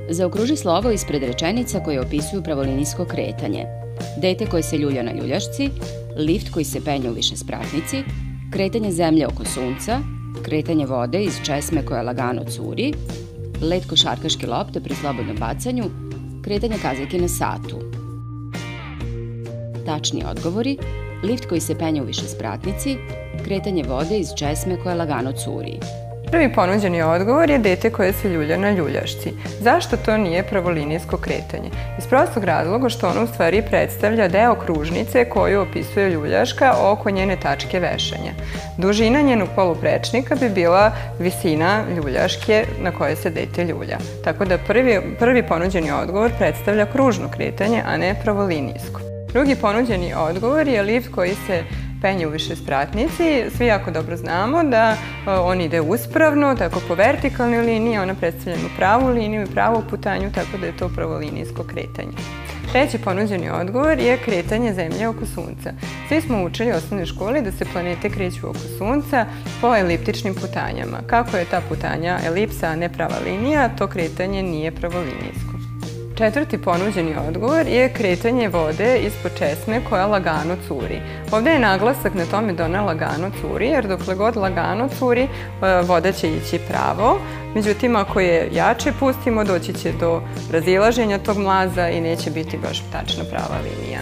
Zaokruži slovo ispred rečenica koje opisuju pravolinijsko kretanje. Dete koje se ljulja na ljuljašci, lift koji se penje u višespratnici, kretanje zemlje oko sunca, kretanje vode iz česme koja lagano curi, let košarkaške lopte pri slobodnom bacanju, kretanje kazaljke na satu. Tačni odgovori: lift koji se penje u višespratnici, kretanje vode iz česme koja lagano curi. Prvi ponuđeni odgovor je dete koje se ljulja na ljuljašci. Zašto to nije pravolinijsko kretanje? Iz prostog razloga što ono u stvari predstavlja deo kružnice koju opisuje ljuljaška oko njene tačke vešanja. Dužina njenog poluprečnika bi bila visina ljuljaške na kojoj se dete ljulja. Tako da prvi ponuđeni odgovor predstavlja kružno kretanje, a ne pravolinijsko. Drugi ponuđeni odgovor je lift koji se penje u višespratnici. Svi jako dobro znamo da on ide uspravno, tako po vertikalnoj liniji, ona predstavlja pravu liniju i pravu putanju, tako da je to pravolinijsko kretanje. Treći ponuđeni odgovor je kretanje zemlje oko sunca. Svi smo učili u osnovnoj školi da se planete kreću oko sunca po eliptičnim putanjama. Kako je ta putanja elipsa, a ne prava linija, to kretanje nije pravolinijsko. Četvrti ponuđeni odgovor je kretanje vode ispod česme koja lagano curi. Ovdje je naglasak na tome da ona lagano curi, jer dokle god lagano curi, voda će ići pravo. Međutim, ako je jače pustimo, doći će do razilaženja tog mlaza i neće biti baš tačna prava linija.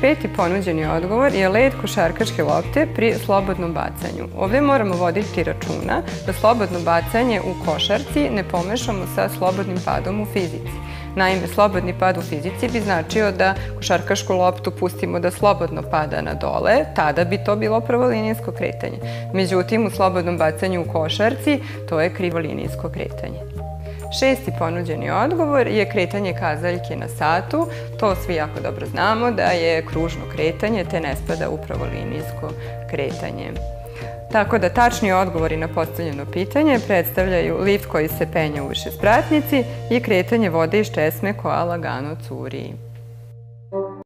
Peti ponuđeni odgovor je let košarkaške lopte pri slobodnom bacanju. Ovdje moramo voditi računa da slobodno bacanje u košarci ne pomešamo sa slobodnim padom u fizici. Naime, slobodni pad u fizici bi značio da košarkašku loptu pustimo da slobodno pada na dole, tada bi to bilo pravolinijsko kretanje. Međutim, u slobodnom bacanju u košarci to je krivolinijsko kretanje. Šesti ponuđeni odgovor je kretanje kazaljke na satu. To svi jako dobro znamo da je kružno kretanje, te ne spada u pravolinijsko kretanje. Tako da tačni odgovori na postavljeno pitanje predstavljaju lift koji se penje u višespratnici i kretanje vode iz česme koja lagano curi.